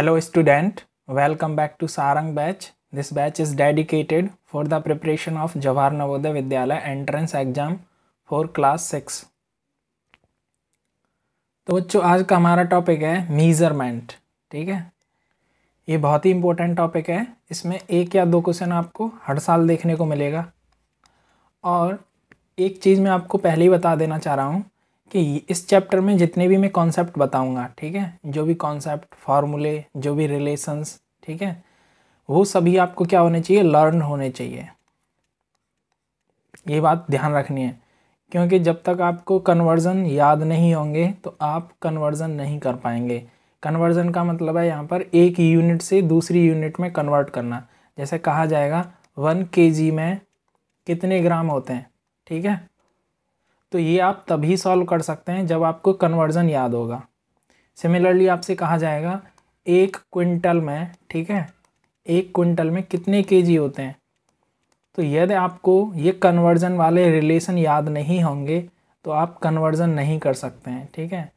Hello student, welcome back to Sarang batch. This batch is dedicated for the preparation of Jawahar Navodaya Vidyalaya entrance exam for class 6. तो बच्चों आज का हमारा topic है मीज़रमेंट। ठीक है, ये बहुत ही इम्पोर्टेंट टॉपिक है। इसमें एक या दो क्वेश्चन आपको हर साल देखने को मिलेगा। और एक चीज़ मैं आपको पहले ही बता देना चाह रहा हूँ कि इस चैप्टर में जितने भी मैं कॉन्सेप्ट बताऊंगा, ठीक है, जो भी कॉन्सेप्ट, फार्मूले, जो भी रिलेशंस, ठीक है, वो सभी आपको क्या होने चाहिए, लर्न होने चाहिए। ये बात ध्यान रखनी है, क्योंकि जब तक आपको कन्वर्जन याद नहीं होंगे तो आप कन्वर्जन नहीं कर पाएंगे। कन्वर्जन का मतलब है यहाँ पर एक यूनिट से दूसरी यूनिट में कन्वर्ट करना। जैसे कहा जाएगा 1 kg में कितने ग्राम होते हैं, ठीक है, तो ये आप तभी सॉल्व कर सकते हैं जब आपको कन्वर्जन याद होगा। सिमिलरली आपसे कहा जाएगा 1 क्विंटल में, ठीक है, 1 क्विंटल में कितने केजी होते हैं, तो यदि आपको ये कन्वर्जन वाले रिलेशन याद नहीं होंगे तो आप कन्वर्जन नहीं कर सकते हैं, ठीक है,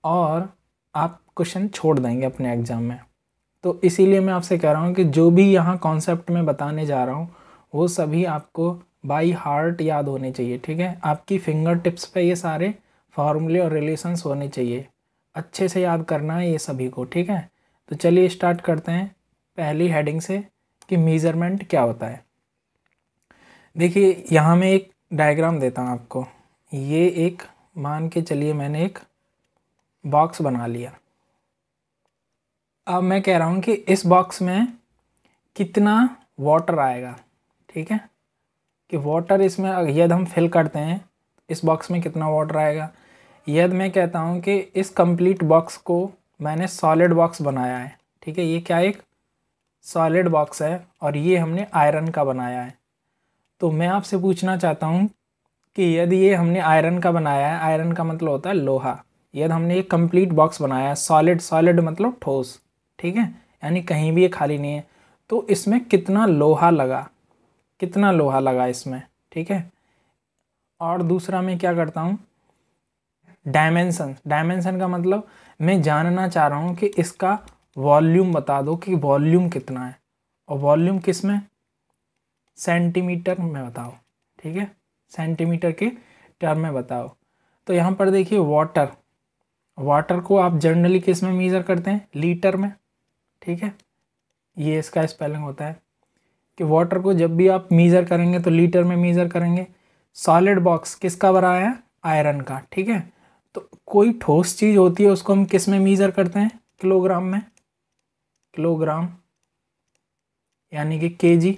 और आप क्वेश्चन छोड़ देंगे अपने एग्ज़ाम में। तो इसीलिए मैं आपसे कह रहा हूँ कि जो भी यहाँ कॉन्सेप्ट मैं बताने जा रहा हूँ वो सभी आपको बाय हार्ट याद होने चाहिए। ठीक है, आपकी फिंगर टिप्स पे ये सारे फार्मूले और रिलेशंस होने चाहिए। अच्छे से याद करना है ये सभी को। ठीक है, तो चलिए स्टार्ट करते हैं पहली हेडिंग से कि मीज़रमेंट क्या होता है। देखिए यहाँ मैं एक डायग्राम देता हूँ आपको। ये एक, मान के चलिए मैंने एक बॉक्स बना लिया। अब मैं कह रहा हूँ कि इस बॉक्स में कितना वाटर आएगा। ठीक है, कि वाटर इसमें यदि हम फिल करते हैं इस बॉक्स में कितना वाटर आएगा। यदि मैं कहता हूँ कि इस कंप्लीट बॉक्स को मैंने सॉलिड बॉक्स बनाया है, ठीक है, ये क्या एक सॉलिड बॉक्स है और ये हमने आयरन का बनाया है। तो मैं आपसे पूछना चाहता हूँ कि यदि ये हमने आयरन का बनाया है, आयरन का मतलब होता है लोहा, यदि हमने एक कंप्लीट बॉक्स बनाया है, सॉलिड, सॉलिड मतलब ठोस, ठीक है, यानी कहीं भी ये खाली नहीं है, तो इसमें कितना लोहा लगा, कितना लोहा लगा इसमें। ठीक है, और दूसरा मैं क्या करता हूँ, डायमेंशन। डायमेंशन का मतलब मैं जानना चाह रहा हूँ कि इसका वॉल्यूम बता दो कि वॉल्यूम कितना है, और वॉल्यूम किस में, सेंटीमीटर में बताओ। ठीक है, सेंटीमीटर के टर्म में बताओ। तो यहाँ पर देखिए वाटर, वाटर को आप जनरली किस में मीज़र करते हैं, लीटर में। ठीक है, ये इसका स्पेलिंग होता है कि वाटर को जब भी आप मीज़र करेंगे तो लीटर में मीज़र करेंगे। सॉलिड बॉक्स किसका बनाया है, आयरन का। ठीक है, तो कोई ठोस चीज़ होती है उसको हम किस में मीज़र करते हैं, किलोग्राम में, किलोग्राम यानी कि केजी।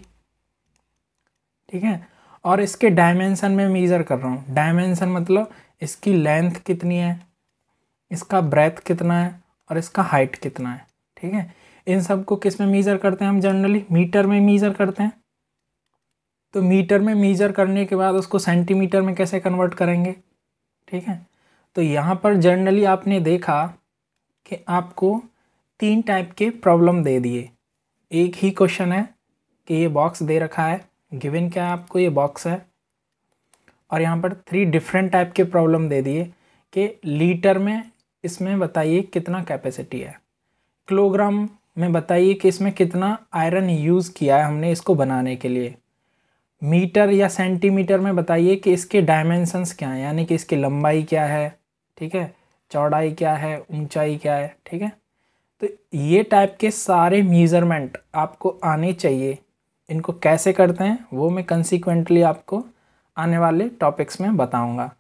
ठीक है, और इसके डायमेंशन में मीज़र कर रहा हूँ। डायमेंशन मतलब इसकी लेंथ कितनी है, इसका ब्रेथ कितना है और इसका हाइट कितना है। ठीक है, इन सब को किस में मीज़र करते हैं हम, जनरली मीटर में मीज़र करते हैं। तो मीटर में मीज़र करने के बाद उसको सेंटीमीटर में कैसे कन्वर्ट करेंगे। ठीक है, तो यहाँ पर जनरली आपने देखा कि आपको 3 टाइप के प्रॉब्लम दे दिए। एक ही क्वेश्चन है कि ये बॉक्स दे रखा है, गिवन क्या है आपको, ये बॉक्स है, और यहाँ पर 3 डिफरेंट टाइप के प्रॉब्लम दे दिए कि लीटर में इसमें बताइए कितना कैपेसिटी है, किलोग्राम में बताइए कि इसमें कितना आयरन यूज़ किया है हमने इसको बनाने के लिए, मीटर या सेंटीमीटर में बताइए कि इसके डायमेंशंस क्या हैं, यानी कि इसकी लंबाई क्या है, ठीक है, चौड़ाई क्या है, ऊंचाई क्या है। ठीक है, तो ये टाइप के सारे मेजरमेंट आपको आने चाहिए। इनको कैसे करते हैं वो मैं कंसिक्वेंटली आपको आने वाले टॉपिक्स में बताऊंगा।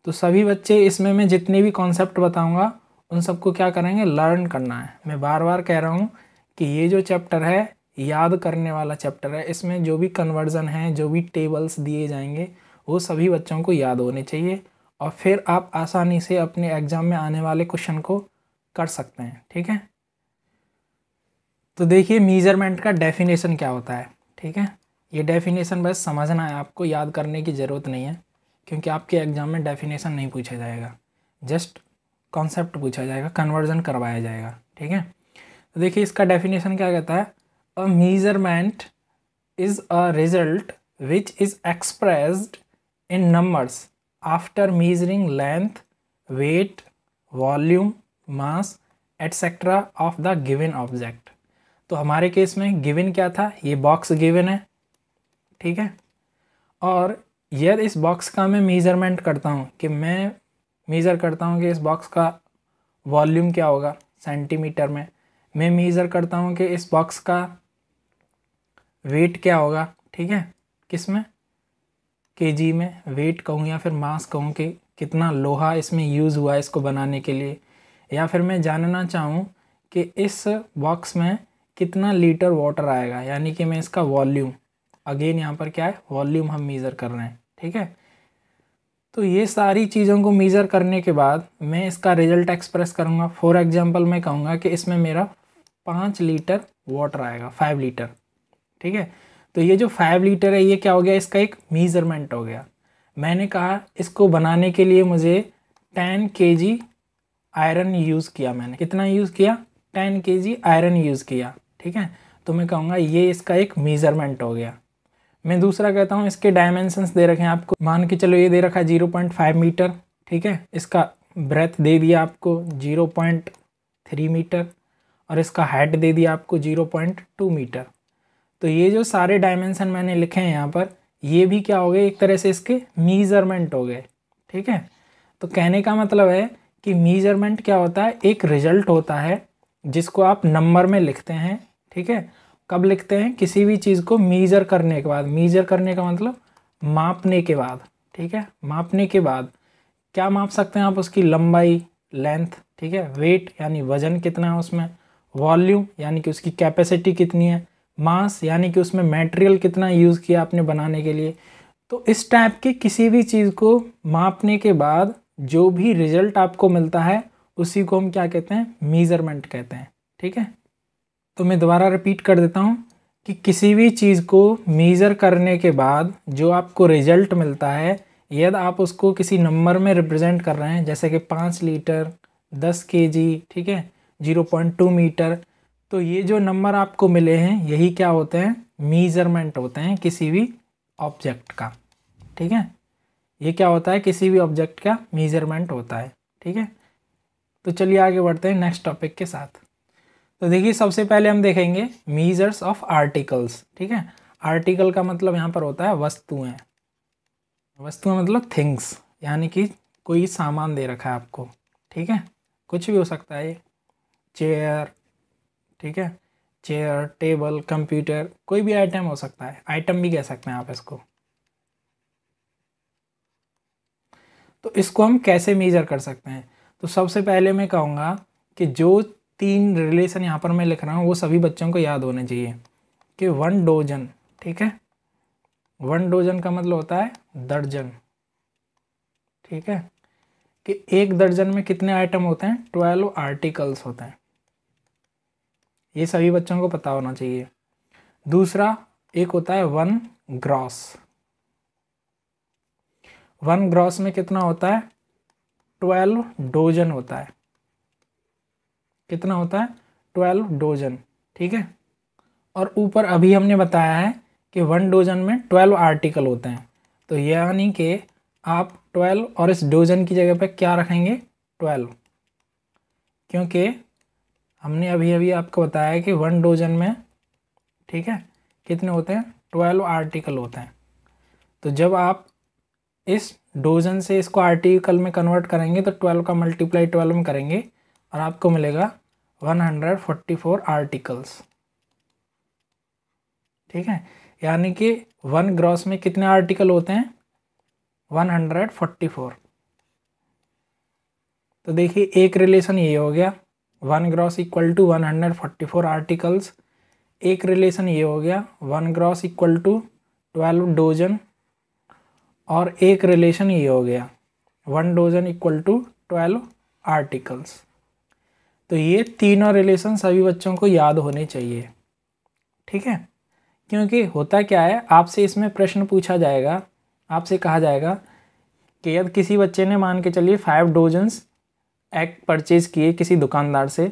तो सभी बच्चे इसमें मैं जितने भी कॉन्सेप्ट बताऊंगा उन सबको क्या करेंगे, लर्न करना है। मैं बार बार कह रहा हूँ कि ये जो चैप्टर है याद करने वाला चैप्टर है। इसमें जो भी कन्वर्जन है, जो भी टेबल्स दिए जाएंगे वो सभी बच्चों को याद होने चाहिए, और फिर आप आसानी से अपने एग्ज़ाम में आने वाले क्वेश्चन को कर सकते हैं। ठीक है, तो देखिए मीज़रमेंट का डेफिनेशन क्या होता है। ठीक है, ये डेफिनेशन बस समझना है आपको, याद करने की ज़रूरत नहीं है, क्योंकि आपके एग्ज़ाम में डेफिनेशन नहीं पूछा जाएगा, जस्ट कॉन्सेप्ट पूछा जाएगा, कन्वर्जन करवाया जाएगा। ठीक है, तो देखिए इसका डेफिनेशन क्या कहता है, a measurement is a result which is expressed in numbers after measuring length, weight, volume, mass etcetera of the given object. तो हमारे केस में गिवन क्या था, ये बॉक्स गिवन है, ठीक है। और यदि इस बॉक्स का मैं मेज़रमेंट करता हूँ कि मैं मेज़र करता हूँ कि इस बॉक्स का वॉल्यूम क्या होगा सेंटीमीटर में, मैं मेज़र करता हूँ कि इस बॉक्स का वेट क्या होगा, ठीक है, किस में, केजी में वेट कहूँ या फिर मास कहूँ कि कितना लोहा इसमें यूज़ हुआ है इसको बनाने के लिए, या फिर मैं जानना चाहूँ कि इस बॉक्स में कितना लीटर वाटर आएगा, यानी कि मैं इसका वॉल्यूम, अगेन यहाँ पर क्या है, वॉल्यूम हम मेज़र कर रहे हैं, ठीक है। तो ये सारी चीज़ों को मेज़र करने के बाद मैं इसका रिजल्ट एक्सप्रेस करूँगा। फॉर एग्जांपल मैं कहूँगा कि इसमें मेरा 5 लीटर वाटर आएगा, 5 लीटर, ठीक है। तो ये जो 5 लीटर है ये क्या हो गया, इसका एक मेज़रमेंट हो गया। मैंने कहा इसको बनाने के लिए मुझे 10 kg आयरन यूज़ किया, मैंने कितना यूज़ किया, 10 kg आयरन यूज़ किया, ठीक है। तो मैं कहूँगा ये इसका एक मेज़रमेंट हो गया। मैं दूसरा कहता हूँ इसके डायमेंशंस दे रखे हैं आपको, मान के चलो ये दे रखा है 0.5 मीटर, ठीक है। इसका ब्रेथ दे दिया आपको 0.3 मीटर और इसका हाइट दे दिया आपको 0.2 मीटर। तो ये जो सारे डायमेंशन मैंने लिखे हैं यहाँ पर, ये भी क्या हो गए, एक तरह से इसके मीज़रमेंट हो गए, ठीक है। तो कहने का मतलब है कि मीज़रमेंट क्या होता है, एक रिजल्ट होता है जिसको आप नंबर में लिखते हैं, ठीक है। कब लिखते हैं, किसी भी चीज़ को मीज़र करने के बाद, मीज़र करने का मतलब मापने के बाद, ठीक है। मापने के बाद क्या माप सकते हैं आप, उसकी लंबाई, लेंथ, ठीक है, वेट यानी वज़न कितना है उसमें, वॉल्यूम यानी कि उसकी कैपेसिटी कितनी है, मास यानी कि उसमें मटेरियल कितना यूज़ किया आपने बनाने के लिए। तो इस टाइप की किसी भी चीज़ को मापने के बाद जो भी रिजल्ट आपको मिलता है उसी को हम क्या कहते हैं, मीज़रमेंट कहते हैं, ठीक है। तो मैं दोबारा रिपीट कर देता हूँ कि किसी भी चीज़ को मेज़र करने के बाद जो आपको रिजल्ट मिलता है, यदि आप उसको किसी नंबर में रिप्रेजेंट कर रहे हैं, जैसे कि 5 लीटर, 10 kg, ठीक है, 0.2 मीटर, तो ये जो नंबर आपको मिले हैं यही क्या होते हैं, मीज़रमेंट होते हैं किसी भी ऑब्जेक्ट का, ठीक है। ये क्या होता है, किसी भी ऑब्जेक्ट का मीज़रमेंट होता है, ठीक है। तो चलिए आगे बढ़ते हैं नेक्स्ट टॉपिक के साथ। तो देखिए सबसे पहले हम देखेंगे मीजर्स ऑफ आर्टिकल्स, ठीक है। आर्टिकल का मतलब यहाँ पर होता है वस्तुएं, वस्तुएं मतलब थिंग्स, यानी कि कोई सामान दे रखा है आपको, ठीक है, कुछ भी हो सकता है, चेयर, ठीक है, चेयर, टेबल, कंप्यूटर, कोई भी आइटम हो सकता है, आइटम भी कह सकते हैं आप इसको। तो इसको हम कैसे मेजर कर सकते हैं, तो सबसे पहले मैं कहूँगा कि जो 3 रिलेशन यहाँ पर मैं लिख रहा हूँ वो सभी बच्चों को याद होने चाहिए कि 1 डोजन, ठीक है, 1 डोजन का मतलब होता है दर्जन, ठीक है, कि 1 दर्जन में कितने आइटम होते हैं, 12 आर्टिकल्स होते हैं, ये सभी बच्चों को पता होना चाहिए। दूसरा एक होता है 1 ग्रॉस, 1 ग्रॉस में कितना होता है, 12 डोजन होता है, कितना होता है, 12 डोजन, ठीक है। और ऊपर अभी हमने बताया है कि 1 डोजन में 12 आर्टिकल होते हैं, तो यानी कि आप 12 और इस डोजन की जगह पे क्या रखेंगे, 12, क्योंकि हमने अभी अभी आपको बताया है कि 1 डोजन में, ठीक है, कितने होते हैं, 12 आर्टिकल होते हैं। तो जब आप इस डोजन से इसको आर्टिकल में कन्वर्ट करेंगे तो 12 का मल्टीप्लाई 12 में करेंगे और आपको मिलेगा 144 आर्टिकल्स, ठीक है। यानी कि 1 ग्रॉस में कितने आर्टिकल होते हैं, 144। तो देखिए एक रिलेशन ये हो गया, 1 ग्रॉस इक्वल टू 144 आर्टिकल्स। एक रिलेशन ये हो गया, 1 ग्रॉस इक्वल टू 12 डोजन। और एक रिलेशन ये हो गया, 1 डोजन इक्वल टू 12 आर्टिकल्स। तो ये तीनों रिलेशन सभी बच्चों को याद होने चाहिए, ठीक है। क्योंकि होता क्या है, आपसे इसमें प्रश्न पूछा जाएगा, आपसे कहा जाएगा कि यदि किसी बच्चे ने मान के चलिए 5 डोजन्स एग परचेज़ किए किसी दुकानदार से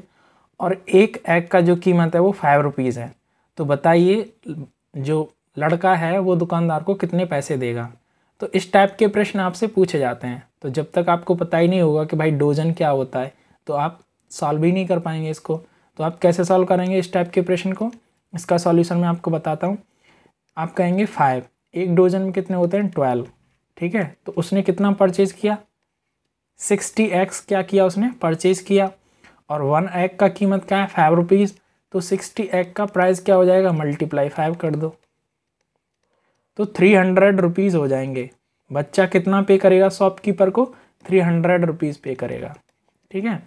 और एक एग का जो कीमत है वो 5 रुपीज़ है, तो बताइए जो लड़का है वो दुकानदार को कितने पैसे देगा। तो इस टाइप के प्रश्न आपसे पूछे जाते हैं। तो जब तक आपको पता ही नहीं होगा कि भाई डोजन क्या होता है, तो आप सॉल्व ही नहीं कर पाएंगे इसको। तो आप कैसे सॉल्व करेंगे इस टाइप के प्रश्न को? इसका सॉल्यूशन मैं आपको बताता हूँ। आप कहेंगे 5, एक डोजन में कितने होते हैं 12, ठीक है। तो उसने कितना परचेज किया 60 एग्स क्या किया उसने परचेज किया, और 1 एग का कीमत क्या है 5 रुपीज़। तो 60 एग का प्राइस क्या हो जाएगा मल्टीप्लाई 5 कर दो तो 300 रुपीज़ हो जाएंगे। बच्चा कितना पे करेगा शॉपकीपर को 300 रुपीज़ पे करेगा, ठीक है।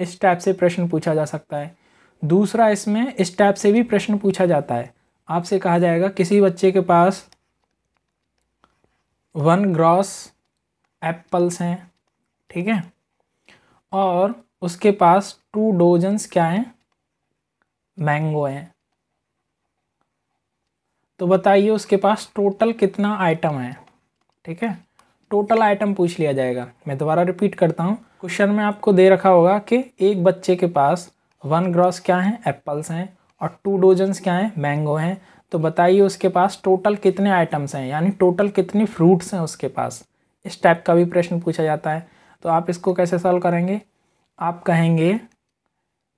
इस टाइप से प्रश्न पूछा जा सकता है। दूसरा इसमें इस टाइप से भी प्रश्न पूछा जाता है। आपसे कहा जाएगा किसी बच्चे के पास 1 ग्रॉस एप्पल्स हैं, ठीक है, और उसके पास 2 डोजन्स क्या हैं मैंगो हैं। तो बताइए उसके पास टोटल कितना आइटम है, ठीक है। टोटल आइटम पूछ लिया जाएगा। मैं दोबारा रिपीट करता हूँ। क्वेश्चन में आपको दे रखा होगा कि एक बच्चे के पास 1 ग्रॉस क्या है एप्पल्स हैं और 2 डोजन्स क्या हैं मैंगो हैं। तो बताइए उसके पास टोटल कितने आइटम्स हैं, यानी टोटल कितनी फ्रूट्स हैं उसके पास। इस टाइप का भी प्रश्न पूछा जाता है। तो आप इसको कैसे सॉल्व करेंगे? आप कहेंगे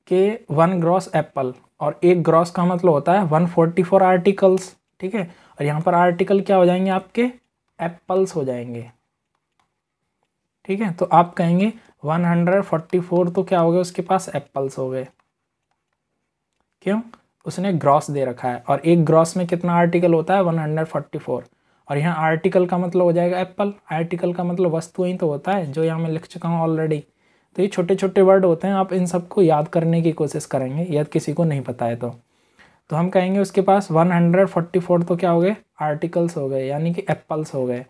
कि 1 ग्रॉस एप्पल, और एक ग्रॉस का मतलब होता है 144 आर्टिकल्स, ठीक है। और यहाँ पर आर्टिकल क्या हो जाएंगे आपके एप्पल्स हो जाएंगे, ठीक है। तो आप कहेंगे 144 तो क्या हो गया उसके पास एप्पल्स हो गए। क्यों? उसने ग्रॉस दे रखा है, और एक ग्रॉस में कितना आर्टिकल होता है 144, और यहाँ आर्टिकल का मतलब हो जाएगा एप्पल। आर्टिकल का मतलब वस्तु ही तो होता है, जो यहाँ मैं लिख चुका हूँ ऑलरेडी। तो ये छोटे छोटे वर्ड होते हैं, आप इन सबको याद करने की कोशिश करेंगे यदि किसी को नहीं पता है तो हम कहेंगे उसके पास 144 तो क्या हो गए आर्टिकल्स हो गए, यानी कि एप्पल्स हो गए,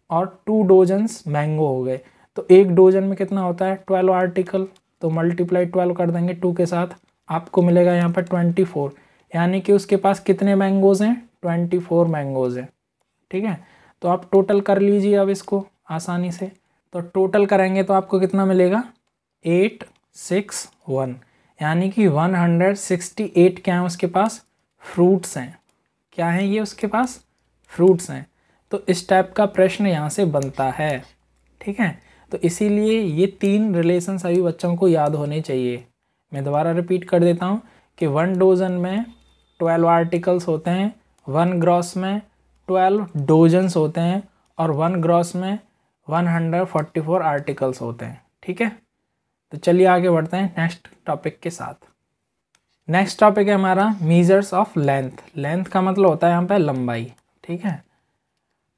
और 2 डोजन्स मैंगो हो गए। तो एक डोजन में कितना होता है 12 आर्टिकल, तो मल्टीप्लाई 12 कर देंगे 2 के साथ, आपको मिलेगा यहाँ पर 24, यानी कि उसके पास कितने मैंगोज़ हैं 24 मैंगोज़ हैं, ठीक है। तो आप टोटल कर लीजिए अब इसको आसानी से। तो टोटल करेंगे तो आपको कितना मिलेगा 861, यानी कि 168 क्या है उसके पास फ्रूट्स हैं। क्या हैं ये उसके पास फ्रूट्स हैं। तो इस टाइप का प्रश्न यहाँ से बनता है, ठीक है। तो इसीलिए ये 3 रिलेशन सभी बच्चों को याद होने चाहिए। मैं दोबारा रिपीट कर देता हूँ कि 1 डोजन में 12 आर्टिकल्स होते हैं, 1 ग्रॉस में 12 डोजन्स होते हैं, और 1 ग्रॉस में 144 आर्टिकल्स होते हैं, ठीक है। तो चलिए आगे बढ़ते हैं नेक्स्ट टॉपिक के साथ। नेक्स्ट टॉपिक है हमारा मीजर्स ऑफ लेंथ। लेंथ का मतलब होता है यहाँ पे लंबाई, ठीक है।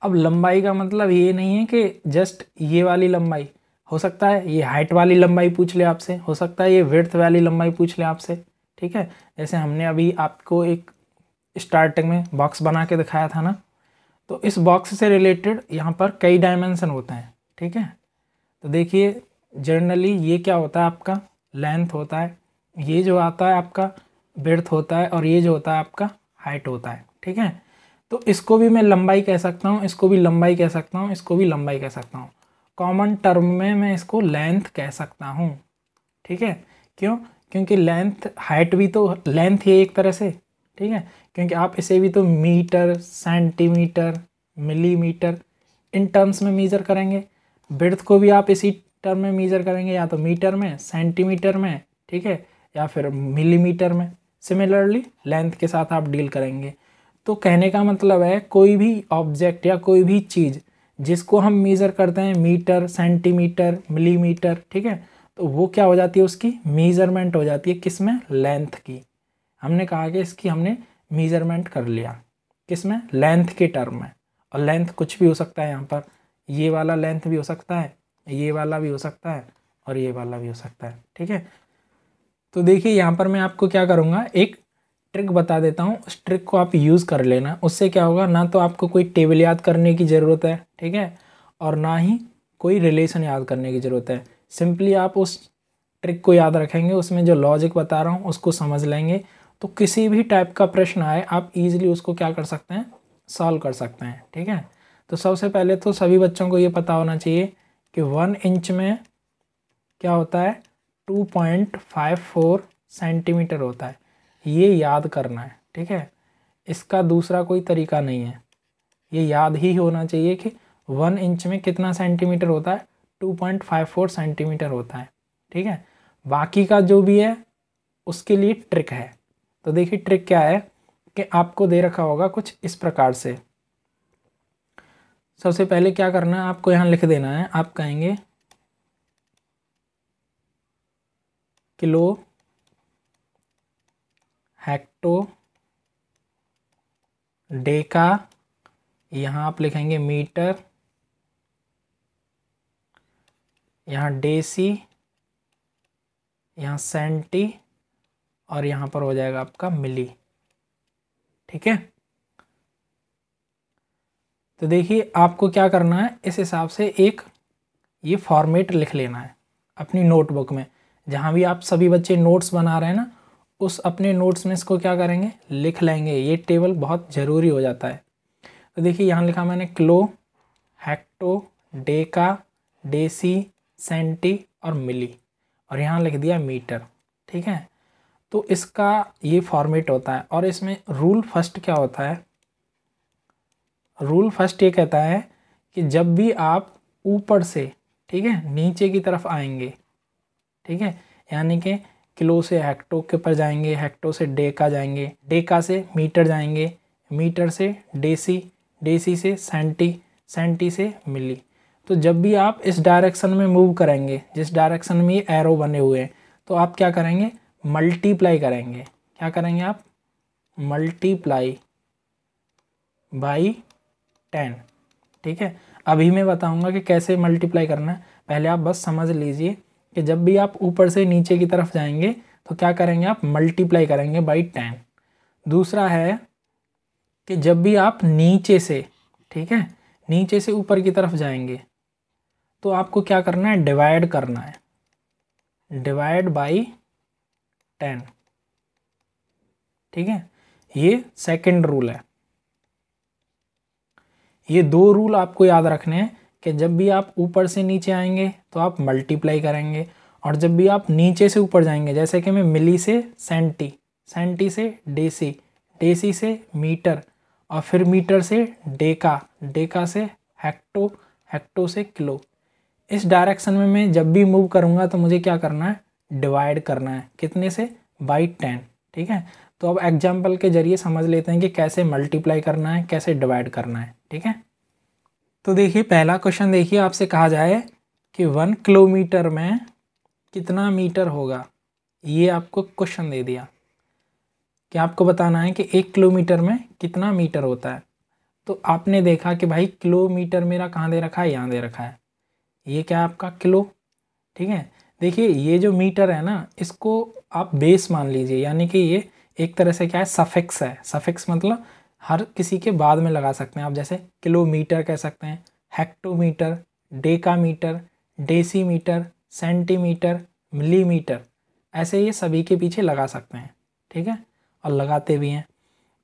अब लंबाई का मतलब ये नहीं है कि जस्ट ये वाली लंबाई, हो सकता है ये हाइट वाली लंबाई पूछ ले आपसे, हो सकता है ये विड्थ वाली लंबाई पूछ ले आपसे, ठीक है। जैसे हमने अभी आपको एक स्टार्टिंग में बॉक्स बना के दिखाया था ना, तो इस बॉक्स से रिलेटेड यहाँ पर कई डायमेंशन होते हैं, ठीक है। तो देखिए जनरली ये क्या होता है आपका लेंथ होता है, ये जो आता है आपका विड्थ होता है, और ये जो होता है आपका हाइट होता है, ठीक है। तो इसको भी मैं लंबाई कह सकता हूँ, इसको भी लंबाई कह सकता हूँ, इसको भी लंबाई कह सकता हूँ। कॉमन टर्म में मैं इसको लेंथ कह सकता हूँ, ठीक है। क्यों? क्योंकि लेंथ हाइट भी तो लेंथ ही है एक तरह से, ठीक है। क्योंकि आप इसे भी तो metre centimetre millimetre in terms में मीज़र करेंगे। विड्थ को भी आप इसी टर्म में मीज़र करेंगे, या तो मीटर में सेंटीमीटर में, ठीक है, या फिर मिलीमीटर में। सिमिलरली लेंथ के साथ आप डील करेंगे। तो कहने का मतलब है कोई भी ऑब्जेक्ट या कोई भी चीज़ जिसको हम मेज़र करते हैं मीटर सेंटीमीटर मिलीमीटर, ठीक है, तो वो क्या हो जाती है उसकी मीज़रमेंट हो जाती है किस में लेंथ की। हमने कहा कि इसकी हमने मीज़रमेंट कर लिया किस में लेंथ के टर्म में। और लेंथ कुछ भी हो सकता है, यहाँ पर ये वाला लेंथ भी हो सकता है, ये वाला भी हो सकता है, और ये वाला भी हो सकता है, ठीक है। तो देखिए यहाँ पर मैं आपको क्या करूँगा एक ट्रिक बता देता हूँ, उस ट्रिक को आप यूज़ कर लेना। उससे क्या होगा ना तो आपको कोई टेबल याद करने की ज़रूरत है, ठीक है, और ना ही कोई रिलेशन याद करने की ज़रूरत है। सिंपली आप उस ट्रिक को याद रखेंगे, उसमें जो लॉजिक बता रहा हूँ उसको समझ लेंगे, तो किसी भी टाइप का प्रश्न आए आप इजीली उसको क्या कर सकते हैं सॉल्व कर सकते हैं, ठीक है। तो सबसे पहले तो सभी बच्चों को ये पता होना चाहिए कि 1 इंच में क्या होता है 2.54 सेंटीमीटर होता है। ये याद करना है, ठीक है। इसका दूसरा कोई तरीका नहीं है, ये याद ही होना चाहिए कि 1 इंच में कितना सेंटीमीटर होता है 2.54 सेंटीमीटर होता है, ठीक है। बाकी का जो भी है उसके लिए ट्रिक है। तो देखिए ट्रिक क्या है कि आपको दे रखा होगा कुछ इस प्रकार से। सबसे पहले क्या करना है, आपको यहाँ लिख देना है। आप कहेंगे किलो, हेक्टो, डेका, यहाँ आप लिखेंगे मीटर, यहाँ डेसी, यहाँ सेंटी, और यहाँ पर हो जाएगा आपका मिली। ठीक है, तो देखिए आपको क्या करना है, इस हिसाब से एक ये फॉर्मेट लिख लेना है अपनी नोटबुक में। जहाँ भी आप सभी बच्चे नोट्स बना रहे हैं ना, उस अपने नोट्स में इसको क्या करेंगे, लिख लेंगे। ये टेबल बहुत ज़रूरी हो जाता है। तो देखिए यहाँ लिखा मैंने kilo, hecto, deca, deci, centi और मिली, और यहाँ लिख दिया मीटर। ठीक है, तो इसका ये फॉर्मेट होता है। और इसमें रूल फर्स्ट क्या होता है, रूल फर्स्ट ये कहता है कि जब भी आप ऊपर से, ठीक है, नीचे की तरफ आएंगे, ठीक है, यानी कि किलो से हेक्टो के ऊपर जाएंगे, हेक्टो से डेका जाएंगे, डेका से मीटर जाएंगे, मीटर से डेसी, डेसी से सेंटी, सेंटी से मिली। तो जब भी आप इस डायरेक्शन में मूव करेंगे, जिस डायरेक्शन में ये एरो बने हुए हैं, तो आप क्या करेंगे, मल्टीप्लाई करेंगे। क्या करेंगे आप, मल्टीप्लाई बाई 10। ठीक है, अभी मैं बताऊंगा कि कैसे मल्टीप्लाई करना है। पहले आप बस समझ लीजिए कि जब भी आप ऊपर से नीचे की तरफ जाएंगे तो क्या करेंगे, आप मल्टीप्लाई करेंगे बाई 10। दूसरा है कि जब भी आप नीचे से, ठीक है, नीचे से ऊपर की तरफ जाएंगे तो आपको क्या करना है, डिवाइड करना है, डिवाइड बाई 10। ठीक है, ये सेकंड रूल है। ये दो रूल आपको याद रखने हैं कि जब भी आप ऊपर से नीचे आएंगे तो आप मल्टीप्लाई करेंगे, और जब भी आप नीचे से ऊपर जाएंगे, जैसे कि मैं मिली से सेंटी, सेंटी से डेसी, डेसी से मीटर, और फिर मीटर से डेका, डेका से हेक्टो, हेक्टो से किलो, इस डायरेक्शन में मैं जब भी मूव करूँगा तो मुझे क्या करना है, डिवाइड करना है। कितने से, बाई 10। ठीक है, तो अब एग्जाम्पल के जरिए समझ लेते हैं कि कैसे मल्टीप्लाई करना है, कैसे डिवाइड करना है। ठीक है, तो देखिए पहला क्वेश्चन, देखिए आपसे कहा जाए कि 1 किलोमीटर में कितना मीटर होगा। ये आपको क्वेश्चन दे दिया कि आपको बताना है कि 1 किलोमीटर में कितना मीटर होता है। तो आपने देखा कि भाई किलोमीटर मेरा कहाँ दे रखा है, यहाँ दे रखा है। ये क्या है आपका किलो। ठीक है, देखिए ये जो मीटर है ना, इसको आप बेस मान लीजिए, यानी कि ये एक तरह से क्या है, सफिक्स है। सफिक्स मतलब हर किसी के बाद में लगा सकते हैं आप, जैसे किलोमीटर कह सकते हैं, hectometre, decametre, decimetre, centimetre, millimetre, ऐसे ये सभी के पीछे लगा सकते हैं। ठीक है, और लगाते भी हैं।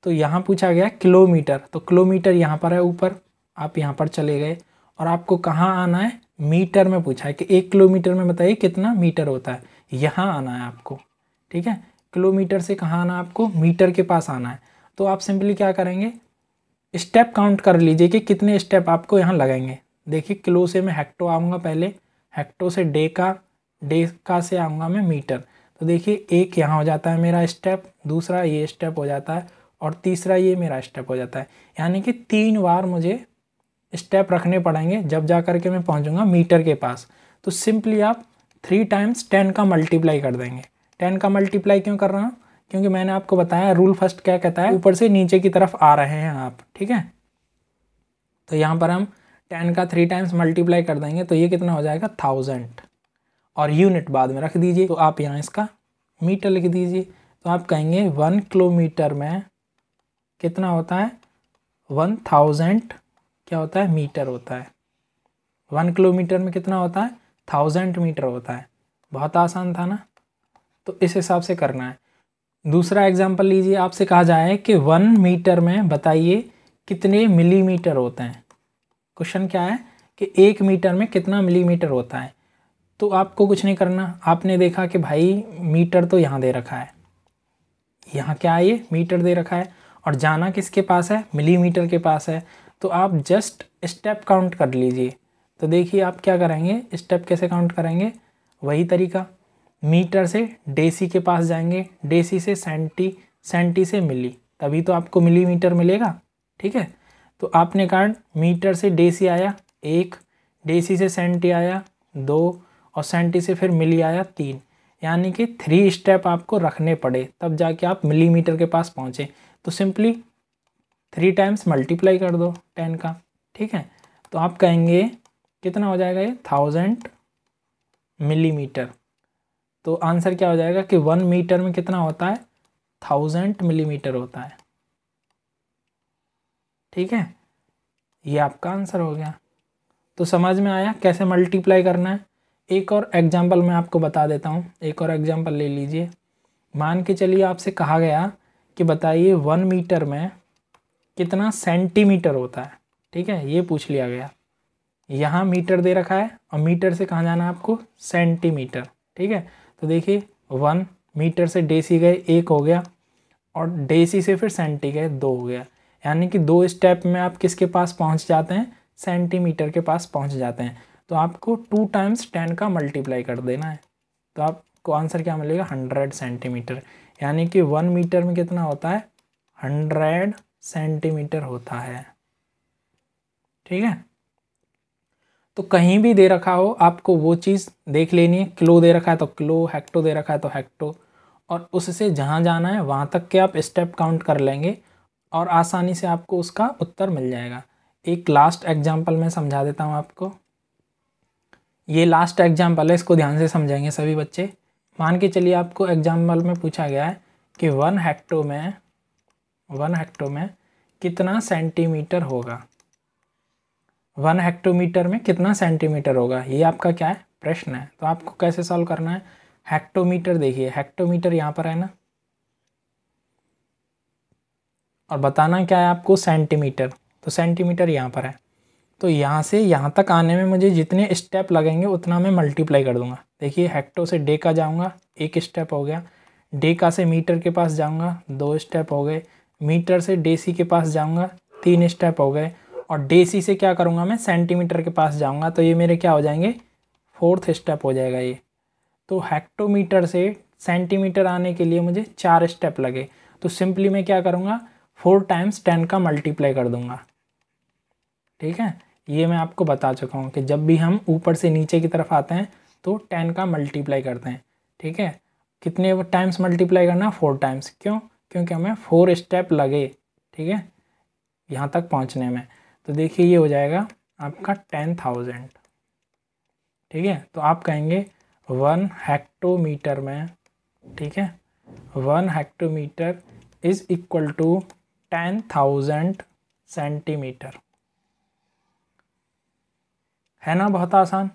तो यहाँ पूछा गया किलोमीटर, तो किलोमीटर यहाँ पर है ऊपर, आप यहाँ पर चले गए, और आपको कहाँ आना है, मीटर में पूछा है कि 1 किलोमीटर में बताइए कितना मीटर होता है, यहाँ आना है आपको। ठीक है, किलोमीटर से कहाँ आना है आपको, मीटर के पास आना है। तो आप सिंपली क्या करेंगे, स्टेप काउंट कर लीजिए कि कितने स्टेप आपको यहाँ लगेंगे। देखिए किलो से मैं हेक्टो आऊँगा पहले, हेक्टो से डेका, डेका से आऊँगा मैं मीटर। तो देखिए एक यहाँ हो जाता है मेरा स्टेप, दूसरा ये स्टेप हो जाता है, और तीसरा ये मेरा स्टेप हो जाता है। यानी कि 3 बार मुझे स्टेप रखने पड़ेंगे जब जा कर के मैं पहुंचूंगा मीटर के पास। तो सिंपली आप 3 टाइम्स 10 का मल्टीप्लाई कर देंगे। 10 का मल्टीप्लाई क्यों कर रहा हूँ, क्योंकि मैंने आपको बताया रूल फर्स्ट क्या कहता है, ऊपर से नीचे की तरफ आ रहे हैं आप। ठीक है, तो यहाँ पर हम 10 का 3 टाइम्स मल्टीप्लाई कर देंगे, तो ये कितना हो जाएगा, 1000, और यूनिट बाद में रख दीजिए। तो आप यहाँ इसका मीटर लिख दीजिए। तो आप कहेंगे 1 किलोमीटर में कितना होता है, 1000 क्या होता है, मीटर होता है। 1 किलोमीटर में कितना होता है, 1000 मीटर होता है। बहुत आसान था ना, तो इस हिसाब से करना है। दूसरा एग्जाम्पल लीजिए, आपसे कहा जाए कि 1 मीटर में बताइए कितने मिलीमीटर होते हैं। क्वेश्चन क्या है कि 1 मीटर में कितना मिलीमीटर होता है। तो आपको कुछ नहीं करना, आपने देखा कि भाई मीटर तो यहाँ दे रखा है, यहाँ क्या है, ये मीटर दे रखा है, और जाना किसके पास है, मिलीमीटर के पास है। तो आप जस्ट स्टेप काउंट कर लीजिए। तो देखिए आप क्या करेंगे, स्टेप कैसे काउंट करेंगे, वही तरीका, मीटर से डेसी के पास जाएंगे, डेसी से सेंटी, सेंटी से मिली, तभी तो आपको मिलीमीटर मिलेगा। ठीक है, तो आपने कहा मीटर से डेसी आया 1, डेसी से सेंटी आया 2 और सेंटी से फिर मिली आया 3, यानी कि 3 स्टेप आपको रखने पड़े तब जाके आप मिलीमीटर के पास पहुँचे। तो सिंपली 3 टाइम्स मल्टीप्लाई कर दो 10 का। ठीक है, तो आप कहेंगे कितना हो जाएगा ये 1000 मिलीमीटर। तो आंसर क्या हो जाएगा कि 1 मीटर में कितना होता है 1000 मिलीमीटर होता है। ठीक है, ये आपका आंसर हो गया। तो समझ में आया कैसे मल्टीप्लाई करना है। एक और एग्जांपल मैं आपको बता देता हूँ, एक और एग्जांपल ले लीजिए। मान के चलिए आपसे कहा गया कि बताइए 1 मीटर में कितना सेंटीमीटर होता है। ठीक है, ये पूछ लिया गया। यहाँ मीटर दे रखा है और मीटर से कहाँ जाना है आपको सेंटीमीटर। ठीक है, तो देखिए 1 मीटर से डेसी गए 1 हो गया और डेसी से फिर सेंटी गए 2 हो गया, यानी कि 2 स्टेप में आप किसके पास पहुँच जाते हैं सेंटीमीटर के पास पहुँच जाते हैं। तो आपको 2 टाइम्स 10 का मल्टीप्लाई कर देना है, तो आपको आंसर क्या मिलेगा 100 सेंटीमीटर, यानी कि 1 मीटर में कितना होता है 100 सेंटीमीटर होता है। ठीक है, तो कहीं भी दे रखा हो आपको वो चीज़ देख लेनी है। किलो दे रखा है तो किलो, हेक्टो दे रखा है तो हेक्टो, और उससे जहाँ जाना है वहाँ तक के आप स्टेप काउंट कर लेंगे और आसानी से आपको उसका उत्तर मिल जाएगा। एक लास्ट एग्जांपल मैं समझा देता हूँ आपको। ये लास्ट एग्जांपल है, इसको ध्यान से समझेंगे सभी बच्चे। मान के चलिए आपको एग्जांपल में पूछा गया है कि 1 हेक्टो में कितना सेंटीमीटर होगा। 1 हेक्टोमीटर में कितना सेंटीमीटर होगा, ये आपका क्या है प्रश्न है। तो आपको कैसे सॉल्व करना है, हेक्टोमीटर देखिए, हेक्टोमीटर यहाँ पर है ना, और बताना क्या है आपको सेंटीमीटर, तो सेंटीमीटर यहाँ पर है। तो यहाँ से यहाँ तक आने में मुझे जितने स्टेप लगेंगे उतना मैं मल्टीप्लाई कर दूंगा। देखिए हेक्टो से डे का जाऊँगा 1 स्टेप हो गया, डे का से मीटर के पास जाऊँगा 2 स्टेप हो गए, मीटर से डेसी के पास जाऊँगा 3 स्टेप हो गए, और डेसी से क्या करूँगा मैं सेंटीमीटर के पास जाऊँगा, तो ये मेरे क्या हो जाएंगे 4th स्टेप हो जाएगा ये। तो हेक्टोमीटर से सेंटीमीटर आने के लिए मुझे 4 स्टेप लगे, तो सिंपली मैं क्या करूँगा 4 टाइम्स 10 का मल्टीप्लाई कर दूँगा। ठीक है, ये मैं आपको बता चुका हूँ कि जब भी हम ऊपर से नीचे की तरफ आते हैं तो 10 का मल्टीप्लाई करते हैं। ठीक है, कितने टाइम्स मल्टीप्लाई करना 4 टाइम्स, क्यों, क्योंकि हमें 4 स्टेप लगे। ठीक है, यहाँ तक पहुँचने में। तो देखिए ये हो जाएगा आपका 10,000। ठीक है, तो आप कहेंगे 1 हेक्टोमीटर में, ठीक है 1 hectometre is equal to 10,000 centimetre. है ना, बहुत आसान।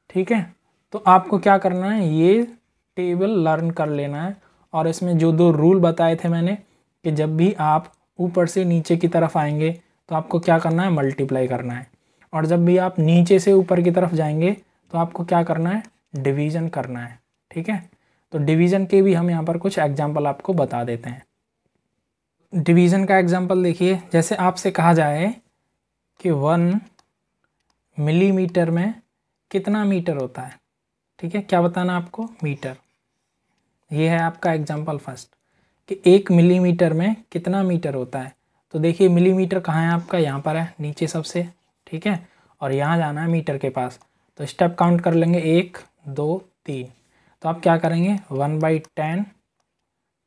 ठीक है, तो आपको क्या करना है, ये टेबल लर्न कर लेना है, और इसमें जो 2 रूल बताए थे मैंने कि जब भी आप ऊपर से नीचे की तरफ आएंगे तो आपको क्या करना है मल्टीप्लाई करना है, और जब भी आप नीचे से ऊपर की तरफ जाएंगे तो आपको क्या करना है डिवीज़न करना है। ठीक है, तो डिवीज़न के भी हम यहाँ पर कुछ एग्जाम्पल आपको बता देते हैं। डिवीज़न का एग्जाम्पल देखिए, जैसे आपसे कहा जाए कि 1 मिलीमीटर में कितना मीटर होता है। ठीक है, क्या बताना आपको मीटर। ये है आपका एग्जाम्पल फर्स्ट कि 1 मिलीमीटर में कितना मीटर होता है। तो देखिए मिलीमीटर कहाँ है आपका, यहाँ पर है नीचे सबसे। ठीक है, और यहाँ जाना है मीटर के पास, तो स्टेप काउंट कर लेंगे 1 2 3। तो आप क्या करेंगे 1/10,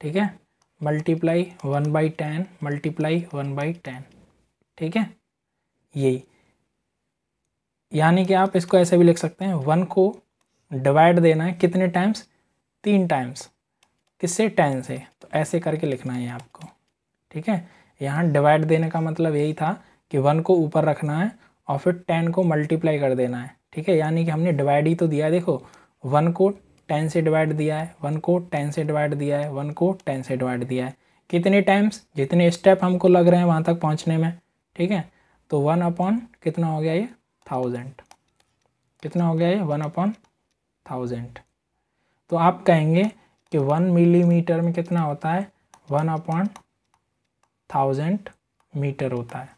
ठीक है, मल्टीप्लाई 1/10 मल्टीप्लाई 1/10। ठीक है, यही, यानी कि आप इसको ऐसे भी लिख सकते हैं 1 को डिवाइड देना है कितने टाइम्स 3 टाइम्स, किससे 10 से, तो ऐसे करके लिखना है आपको। ठीक है, यहाँ डिवाइड देने का मतलब यही था कि 1 को ऊपर रखना है और फिर 10 को मल्टीप्लाई कर देना है। ठीक है, यानी कि हमने डिवाइड ही तो दिया है, देखो 1 को 10 से डिवाइड दिया है, 1 को 10 से डिवाइड दिया है, 1 को 10 से डिवाइड दिया है, कितने टाइम्स, जितने स्टेप हमको लग रहे हैं वहाँ तक पहुँचने में। ठीक है, तो 1/, कितना हो गया ये 1000, कितना हो गया ये 1/1000। तो आप कहेंगे कि 1 मिलीमीटर में कितना होता है 1/1000 मीटर होता है।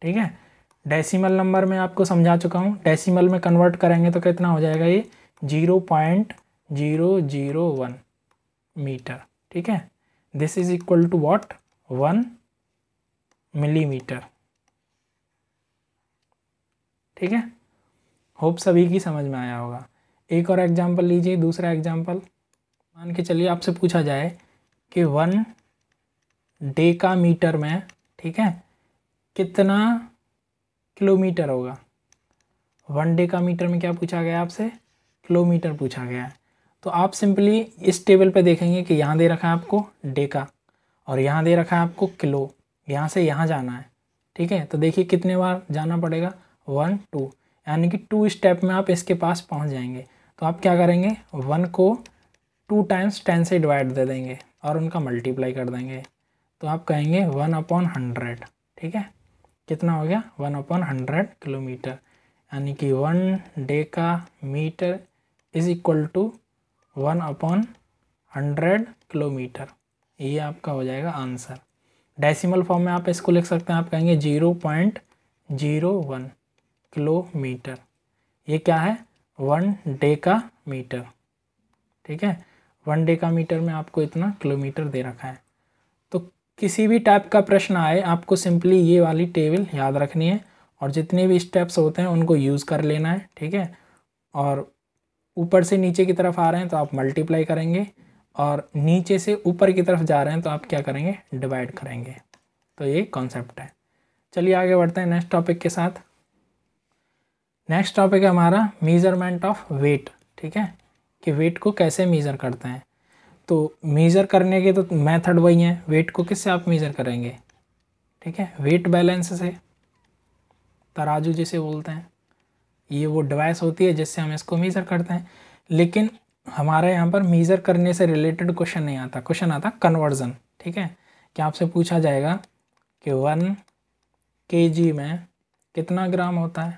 ठीक है, डेसिमल नंबर में आपको समझा चुका हूँ, डेसिमल में कन्वर्ट करेंगे तो कितना हो जाएगा ये 0.001 मीटर, ठीक है। This is equal to what, 1 millimetre, ठीक है। होप सभी की समझ में आया होगा। एक और एग्जांपल लीजिए, दूसरा एग्जांपल मान के चलिए आपसे पूछा जाए कि 1 डेकामीटर में, ठीक है, कितना किलोमीटर होगा। 1 डेकामीटर में क्या पूछा गया आपसे, किलोमीटर पूछा गया है। तो आप सिंपली इस टेबल पे देखेंगे कि यहाँ दे रखा है आपको डेका और यहाँ दे रखा है आपको किलो, यहाँ से यहाँ जाना है, ठीक है। तो देखिए कितने बार जाना पड़ेगा, 1 2, यानी कि 2 स्टेप में आप इसके पास पहुँच जाएंगे। तो आप क्या करेंगे, 1 को 2 टाइम्स 10 से डिवाइड दे देंगे और उनका मल्टीप्लाई कर देंगे। तो आप कहेंगे 1/100, ठीक है। कितना हो गया, 1/100 किलोमीटर, यानी कि 1 decametre is equal to 1/100 kilometre. ये आपका हो जाएगा आंसर। डेसिमल फॉर्म में आप इसको लिख सकते हैं, आप कहेंगे 0.01 किलोमीटर। ये क्या है, 1 डेकामीटर, ठीक है। 1 डेकामीटर में आपको इतना किलोमीटर दे रखा है। तो किसी भी टाइप का प्रश्न आए आपको सिंपली ये वाली टेबल याद रखनी है और जितने भी स्टेप्स होते हैं उनको यूज़ कर लेना है, ठीक है। और ऊपर से नीचे की तरफ आ रहे हैं तो आप मल्टीप्लाई करेंगे और नीचे से ऊपर की तरफ जा रहे हैं तो आप क्या करेंगे, डिवाइड करेंगे। तो ये कॉन्सेप्ट है। चलिए आगे बढ़ते हैं नेक्स्ट टॉपिक के साथ। नेक्स्ट टॉपिक है हमारा मेज़रमेंट ऑफ वेट, ठीक है, कि वेट को कैसे मेज़र करते हैं। तो मेज़र करने के तो मेथड वही हैं। वेट को किससे आप मेज़र करेंगे, ठीक है, वेट बैलेंस से, तराजू जिसे बोलते हैं। ये वो डिवाइस होती है जिससे हम इसको मेज़र करते हैं। लेकिन हमारे यहाँ पर मेज़र करने से रिलेटेड क्वेश्चन नहीं आता, क्वेश्चन आता कन्वर्जन, ठीक है। कि आपसे पूछा जाएगा कि 1 kg में कितना ग्राम होता है,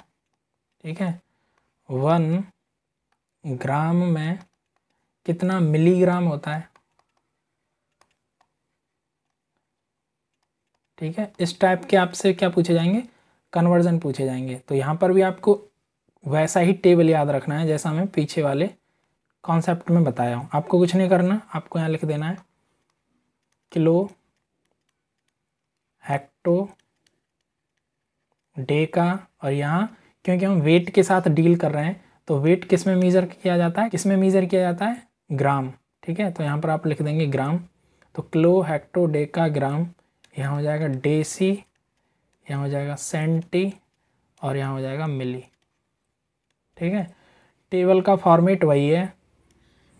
ठीक है, 1 ग्राम में कितना मिलीग्राम होता है, ठीक है। इस टाइप के आपसे क्या पूछे जाएंगे, कन्वर्जन पूछे जाएंगे। तो यहाँ पर भी आपको वैसा ही टेबल याद रखना है जैसा मैं पीछे वाले कॉन्सेप्ट में बताया हूँ। आपको कुछ नहीं करना, आपको यहाँ लिख देना है किलो, हेक्टो, डेका, और यहाँ क्योंकि हम वेट के साथ डील कर रहे हैं तो वेट किस में मेज़र किया जाता है, किस में मेज़र किया जाता है, ग्राम, ठीक है। तो यहाँ पर आप लिख देंगे ग्राम। तो किलो, हेक्टो, डेका, ग्राम, यहाँ हो जाएगा डेसी, यहाँ हो जाएगा सेंटी और यहाँ हो जाएगा मिली, ठीक है। टेबल का फॉर्मेट वही है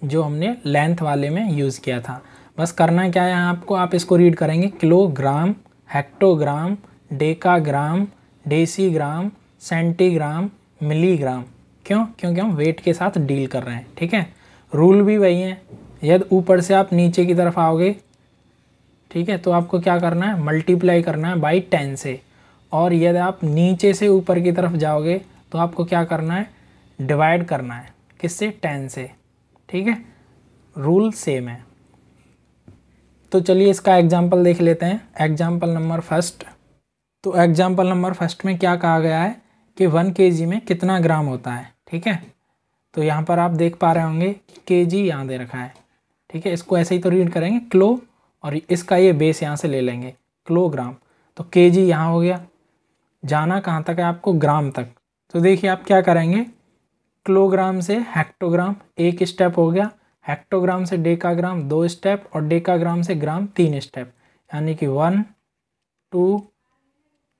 जो हमने लेंथ वाले में यूज़ किया था। बस करना क्या है आपको, आप इसको रीड करेंगे kilogram, hectogram, decagram, decigram, centigram, milligram. क्यों, क्योंकि हम वेट के साथ डील कर रहे हैं, ठीक है। रूल भी वही है। यदि ऊपर से आप नीचे की तरफ आओगे, ठीक है, तो आपको क्या करना है, मल्टीप्लाई करना है बाई 10 से। और यदि आप नीचे से ऊपर की तरफ जाओगे तो आपको क्या करना है, डिवाइड करना है, किससे, 10 से, ठीक है। रूल सेम है। तो चलिए इसका एग्जाम्पल देख लेते हैं। Example number first. तो एग्जाम्पल नंबर फर्स्ट में क्या कहा गया है कि 1 kg में कितना ग्राम होता है, ठीक है। तो यहाँ पर आप देख पा रहे होंगे kg यहाँ दे रखा है, ठीक है। इसको ऐसे ही तो रीड करेंगे किलो और इसका ये बेस यहाँ से ले लेंगे किलोग्राम। तो kg यहाँ हो गया, जाना कहाँ तक है आपको, ग्राम तक। तो देखिए आप क्या करेंगे, किलोग्राम से हेक्टोग्राम एक स्टेप हो गया, हेक्टोग्राम से डेकाग्राम 2 स्टेप और डेकाग्राम से ग्राम 3 स्टेप, यानी कि 1 2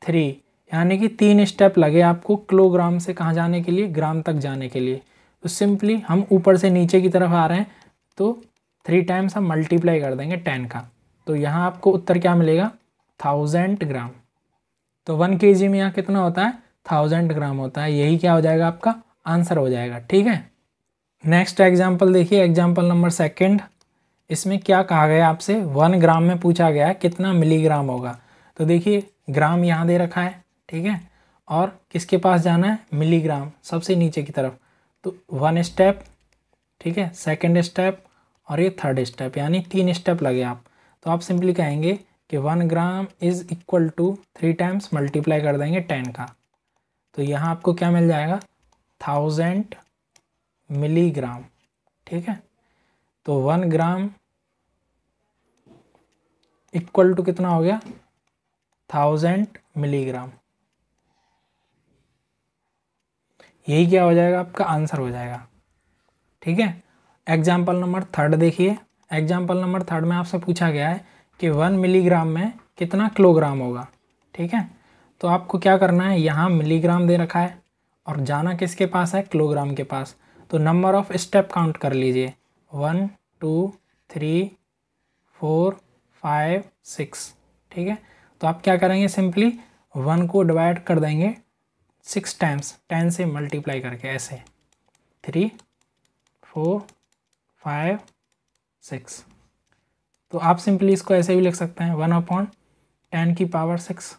3, यानी कि 3 स्टेप लगे आपको किलोग्राम से कहाँ जाने के लिए, ग्राम तक जाने के लिए। तो सिंपली हम ऊपर से नीचे की तरफ आ रहे हैं तो 3 टाइम्स हम मल्टीप्लाई कर देंगे 10 का। तो यहाँ आपको उत्तर क्या मिलेगा, 1000 ग्राम। तो 1 kg में यहाँ कितना होता है, 1000 ग्राम होता है। यही क्या हो जाएगा, आपका आंसर हो जाएगा, ठीक है। नेक्स्ट एग्जाम्पल देखिए, एग्जाम्पल नंबर सेकंड। इसमें क्या कहा गया आपसे, 1 ग्राम में पूछा गया है कितना मिलीग्राम होगा। तो देखिए ग्राम यहाँ दे रखा है, ठीक है, और किसके पास जाना है, मिलीग्राम, सबसे नीचे की तरफ। तो 1 स्टेप, ठीक है, सेकंड स्टेप और ये थर्ड स्टेप, यानी 3 स्टेप लगे आप। तो आप सिंपली कहेंगे कि 1 gram is equal to 3 times multiply कर देंगे 10 का। तो यहाँ आपको क्या मिल जाएगा, 1000 मिलीग्राम, ठीक है। तो 1 ग्राम इक्वल टू कितना हो गया, 1000 मिलीग्राम। यही क्या हो जाएगा, आपका आंसर हो जाएगा, ठीक है। एग्जाम्पल नंबर 3 देखिए। एग्जाम्पल नंबर 3 में आपसे पूछा गया है कि 1 मिलीग्राम में कितना किलोग्राम होगा, ठीक है। तो आपको क्या करना है, यहाँ मिलीग्राम दे रखा है और जाना किसके पास है, किलोग्राम के पास। तो नंबर ऑफ स्टेप काउंट कर लीजिए, 1 2 3 4 5 6, ठीक है। तो आप क्या करेंगे, सिंपली 1 को डिवाइड कर देंगे 6 टाइम्स, 10 से मल्टीप्लाई करके, ऐसे 3 4 5 6। तो आप सिंपली इसको ऐसे भी लिख सकते हैं 1/10 की पावर 6,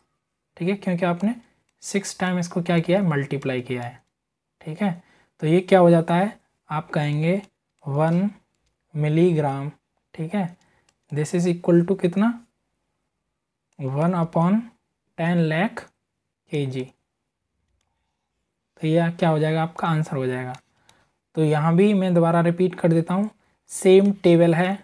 ठीक है, क्योंकि आपने 6 टाइम इसको क्या किया है, मल्टीप्लाई किया है, ठीक है। तो ये क्या हो जाता है, आप कहेंगे 1 मिलीग्राम, ठीक है, दिस इज इक्वल टू कितना, 1/10 लाख kg। तो यह क्या हो जाएगा, आपका आंसर हो जाएगा। तो यहाँ भी मैं दोबारा रिपीट कर देता हूँ, सेम टेबल है,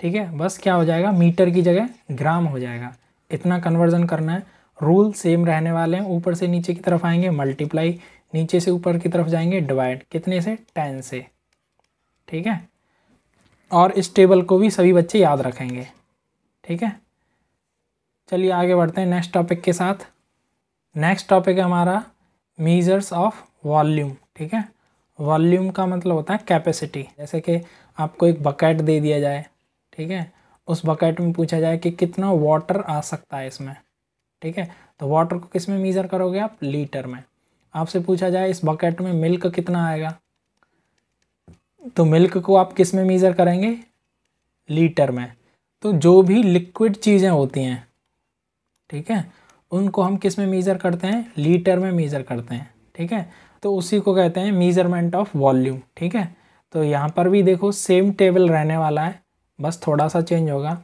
ठीक है, बस क्या हो जाएगा, मीटर की जगह ग्राम हो जाएगा। इतना कन्वर्जन करना है, रूल सेम रहने वाले हैं। ऊपर से नीचे की तरफ आएंगे मल्टीप्लाई, नीचे से ऊपर की तरफ जाएंगे डिवाइड, कितने से, 10 से, ठीक है। और इस टेबल को भी सभी बच्चे याद रखेंगे, ठीक है। चलिए आगे बढ़ते हैं नेक्स्ट टॉपिक के साथ। नेक्स्ट टॉपिक है हमारा मीजर्स ऑफ वॉल्यूम, ठीक है। वॉल्यूम का मतलब होता है कैपेसिटी। जैसे कि आपको एक बकेट दे दिया जाए, ठीक है, उस बकेट में पूछा जाए कि कितना वाटर आ सकता है इसमें, ठीक है। तो वाटर को किस में मीज़र करोगे आप, लीटर में। आपसे पूछा जाए इस बकेट में मिल्क कितना आएगा, तो मिल्क को आप किस में मीज़र करेंगे, लीटर में। तो जो भी लिक्विड चीज़ें होती हैं, ठीक है, उनको हम किस में मीज़र करते हैं, लीटर में मीज़र करते हैं, ठीक है। तो उसी को कहते हैं मीज़रमेंट ऑफ वॉल्यूम, ठीक है। तो यहाँ पर भी देखो सेम टेबल रहने वाला है, बस थोड़ा सा चेंज होगा।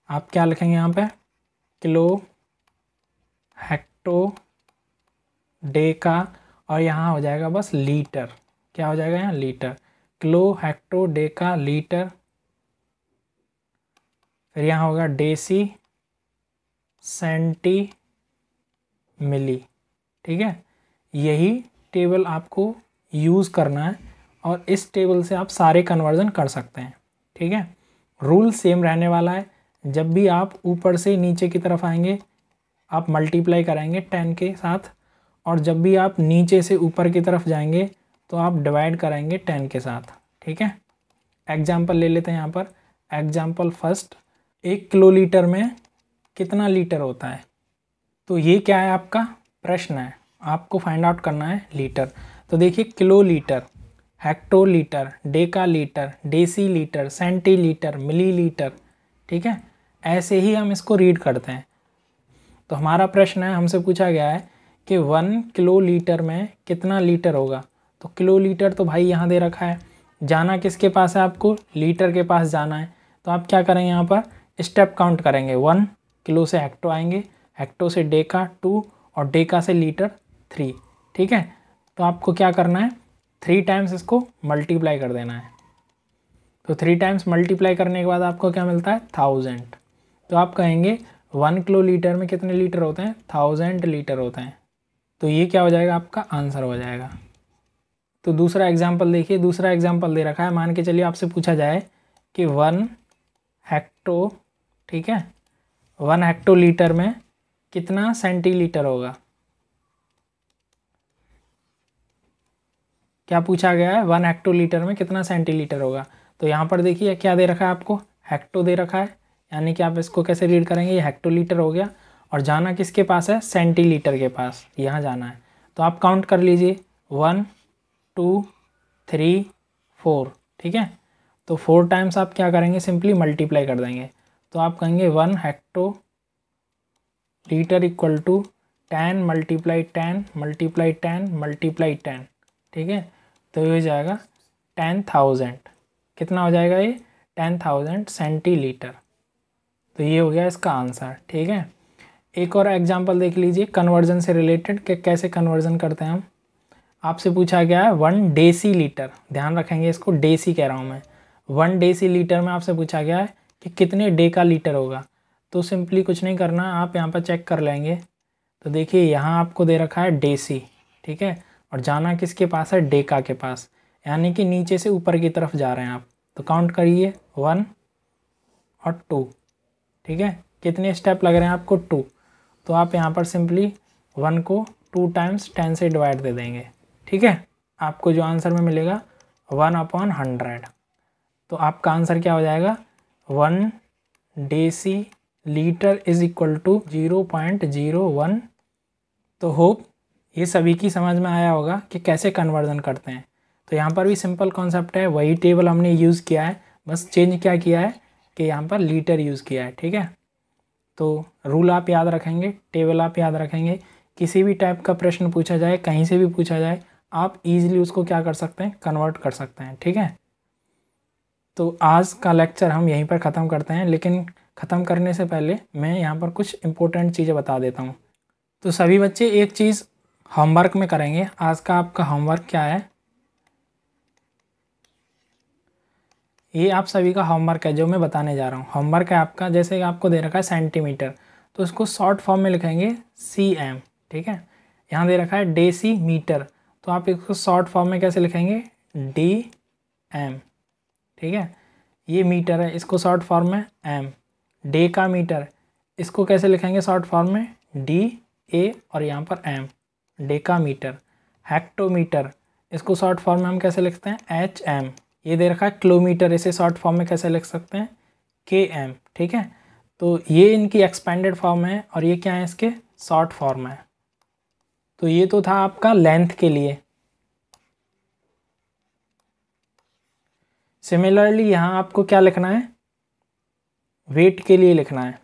आप क्या लिखेंगे यहाँ पे, किलो, हेक्टो, डेका, और यहाँ हो जाएगा बस लीटर। क्या हो जाएगा यहाँ, litre. Kilo, hecto, Deka, litre. फिर यहाँ होगा डेसी, सेंटी, मिली, ठीक है। यही टेबल आपको यूज़ करना है और इस टेबल से आप सारे कन्वर्जन कर सकते हैं, ठीक है। रूल सेम रहने वाला है, जब भी आप ऊपर से नीचे की तरफ आएंगे आप मल्टीप्लाई कराएंगे 10 के साथ, और जब भी आप नीचे से ऊपर की तरफ जाएंगे तो आप डिवाइड कराएंगे 10 के साथ, ठीक है। एग्जाम्पल ले लेते हैं यहाँ पर। एग्जाम्पल फर्स्ट, 1 किलो लीटर में कितना लीटर होता है। तो ये क्या है, आपका प्रश्न है, आपको फाइंड आउट करना है लीटर। तो देखिए kilolitre, hectolitre, decalitre, decilitre, centilitre, millilitre, ठीक है। ऐसे ही हम इसको रीड करते हैं। तो हमारा प्रश्न है, हमसे पूछा गया है कि 1 किलो लीटर में कितना लीटर होगा। तो किलो लीटर तो भाई यहाँ दे रखा है, जाना किसके पास है, आपको लीटर के पास जाना है। तो आप क्या करेंगे, यहाँ पर स्टेप काउंट करेंगे। 1 किलो से हेक्टो आएंगे, हेक्टो से डेका 2, और डेका से लीटर 3, ठीक है। तो आपको क्या करना है, 3 टाइम्स इसको मल्टीप्लाई कर देना है। तो 3 टाइम्स मल्टीप्लाई करने के बाद आपको क्या मिलता है, 1000। तो आप कहेंगे 1 किलो लीटर में कितने लीटर होते हैं, 1000 लीटर होते हैं। तो ये क्या हो जाएगा, आपका आंसर हो जाएगा। तो दूसरा एग्जाम्पल देखिए, दूसरा एग्जाम्पल दे रखा है। मान के चलिए आपसे पूछा जाए कि 1 हेक्टो, ठीक है, 1 हेक्टो लीटर में कितना सेंटीलीटर होगा। क्या पूछा गया है, 1 हेक्टो लीटर में कितना सेंटीलीटर होगा। तो यहाँ पर देखिए क्या दे रखा है, आपको हेक्टो दे रखा है, यानी कि आप इसको कैसे रीड करेंगे, ये हेक्टोलीटर हो गया, और जाना किसके पास है, सेंटीलीटर के पास, यहाँ जाना है। तो आप काउंट कर लीजिए 1 2 3 4, ठीक है। तो 4 टाइम्स आप क्या करेंगे, सिंपली मल्टीप्लाई कर देंगे। तो आप कहेंगे 1 hectolitre equal to 10 multiply 10 multiply 10 multiply 10, ठीक है। तो ये हो जाएगा 10,000। कितना हो जाएगा ये, 10,000 सेंटीलीटर। तो ये हो गया इसका आंसर, ठीक है। एक और एग्जांपल देख लीजिए कन्वर्जन से रिलेटेड कि कैसे कन्वर्जन करते हैं हम। आपसे पूछा गया है 1 डेसी लीटर, ध्यान रखेंगे इसको, डेसी कह रहा हूँ मैं। 1 डेसी लीटर में आपसे पूछा गया है कि कितने डे का लीटर होगा। तो सिंपली कुछ नहीं करना, आप यहाँ पर चेक कर लेंगे। तो देखिए यहाँ आपको दे रखा है डेसी, ठीक है, और जाना किसके पास है, डेका के पास, यानी कि नीचे से ऊपर की तरफ जा रहे हैं आप। तो काउंट करिए 1 और 2, ठीक है, कितने स्टेप लग रहे हैं आपको, 2। तो आप यहाँ पर सिंपली 1 को 2 टाइम्स 10 से डिवाइड दे देंगे, ठीक है। आपको जो आंसर में मिलेगा 1/100। तो आपका आंसर क्या हो जाएगा, 1 decilitre is equal to 0.01। तो होप ये सभी की समझ में आया होगा कि कैसे कन्वर्जन करते हैं। तो यहाँ पर भी सिंपल कॉन्सेप्ट है, वही टेबल हमने यूज़ किया है, बस चेंज क्या किया है कि यहाँ पर लीटर यूज़ किया है, ठीक है। तो रूल आप याद रखेंगे, टेबल आप याद रखेंगे, किसी भी टाइप का प्रश्न पूछा जाए, कहीं से भी पूछा जाए, आप इजीली उसको क्या कर सकते हैं, कन्वर्ट कर सकते हैं, ठीक है। तो आज का लेक्चर हम यहीं पर ख़त्म करते हैं, लेकिन ख़त्म करने से पहले मैं यहाँ पर कुछ इम्पोर्टेंट चीज़ें बता देता हूँ। तो सभी बच्चे एक चीज़ होमवर्क में करेंगे। आज का आपका होमवर्क क्या है, ये आप सभी का होमवर्क है जो मैं बताने जा रहा हूँ। होमवर्क है आपका, जैसे कि आपको दे रखा है सेंटीमीटर, तो उसको शॉर्ट फॉर्म में लिखेंगे cm, ठीक है। यहाँ दे रखा है डेसी मीटर, तो आप इसको शॉर्ट फॉर्म में कैसे लिखेंगे, dm, ठीक है। ये मीटर है, इसको शॉर्ट फॉर्म में m। डेका मीटर, इसको कैसे लिखेंगे शॉर्ट फॉर्म में, da और यहाँ पर m, डेका मीटर। हेक्टोमीटर, इसको शॉर्ट फॉर्म में हम कैसे लिखते हैं, hm। ये दे रखा है किलोमीटर, इसे शॉर्ट फॉर्म में कैसे लिख सकते हैं, km, ठीक है। तो ये इनकी एक्सपेंडेड फॉर्म है और ये क्या है, इसके शॉर्ट फॉर्म है। तो ये तो था आपका लेंथ के लिए। सिमिलरली यहाँ आपको क्या लिखना है, वेट के लिए लिखना है।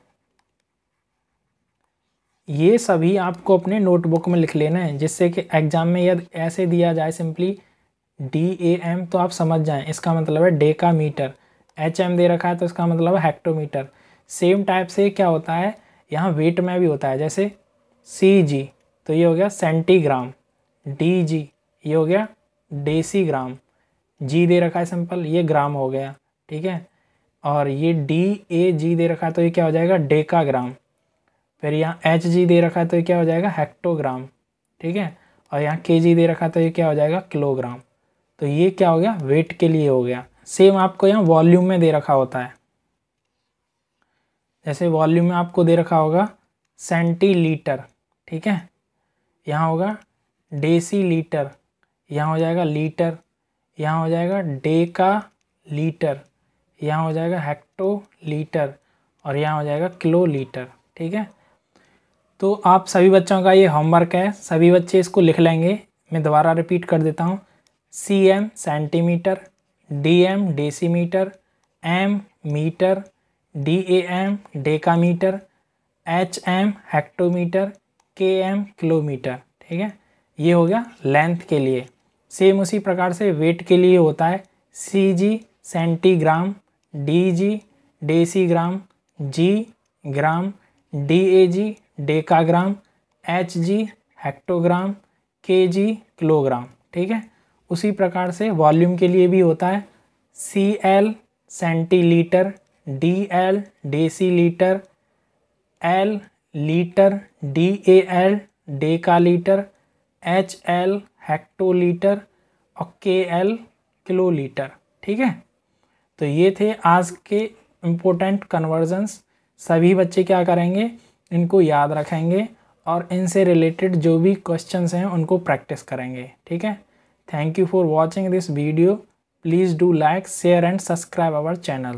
ये सभी आपको अपने नोटबुक में लिख लेना है, जिससे कि एग्जाम में यदि ऐसे दिया जाए सिंपली DAM तो आप समझ जाएं, इसका मतलब है डेका मीटर। HM दे रखा है तो इसका मतलब है हेक्टोमीटर। सेम टाइप से क्या होता है, यहाँ वेट में भी होता है, जैसे CG तो ये हो गया सेंटीग्राम, DG ये हो गया डेसीग्राम, G दे रखा है सिंपल, ये ग्राम हो गया, ठीक है। और ये DAG दे रखा है तो ये क्या हो जाएगा, डेकाग्राम। फिर यहाँ HG दे रखा है तो ये क्या हो जाएगा, हेक्टोग्राम, ठीक है। और यहाँ KG दे रखा है तो ये क्या हो जाएगा, किलोग्राम। तो ये क्या हो गया, वेट के लिए हो गया। सेम आपको यहाँ वॉल्यूम में दे रखा होता है, जैसे वॉल्यूम में आपको दे रखा होगा सेंटीलीटर, ठीक है। यहाँ होगा डेसी लीटर, यहाँ हो जाएगा लीटर, यहाँ हो जाएगा डेका लीटर, यहाँ हो जाएगा हेक्टो लीटर और यहाँ हो जाएगा किलो लीटर, ठीक है। तो आप सभी बच्चों का ये होमवर्क है, सभी बच्चे इसको लिख लेंगे। मैं दोबारा रिपीट कर देता हूँ, cm centimetre, dm decimetre, m metre, dam decametre, hm hectometre, km kilometre, ठीक है। ये हो गया लेंथ के लिए। सेम उसी प्रकार से वेट के लिए होता है, cg centigram, dg decigram, g ग्राम, dag decagram, hg hectogram, kg kilogram, ठीक है। उसी प्रकार से वॉल्यूम के लिए भी होता है, cl centilitre, dl decilitre, l litre, dal डेकालीटर, hl hectolitre और kl किलोलीटर, ठीक है। तो ये थे आज के इम्पोर्टेंट कन्वर्जन्स। सभी बच्चे क्या करेंगे, इनको याद रखेंगे और इनसे रिलेटेड जो भी क्वेश्चंस हैं उनको प्रैक्टिस करेंगे, ठीक है। Thank you for watching this video. Please do like, share and subscribe our channel.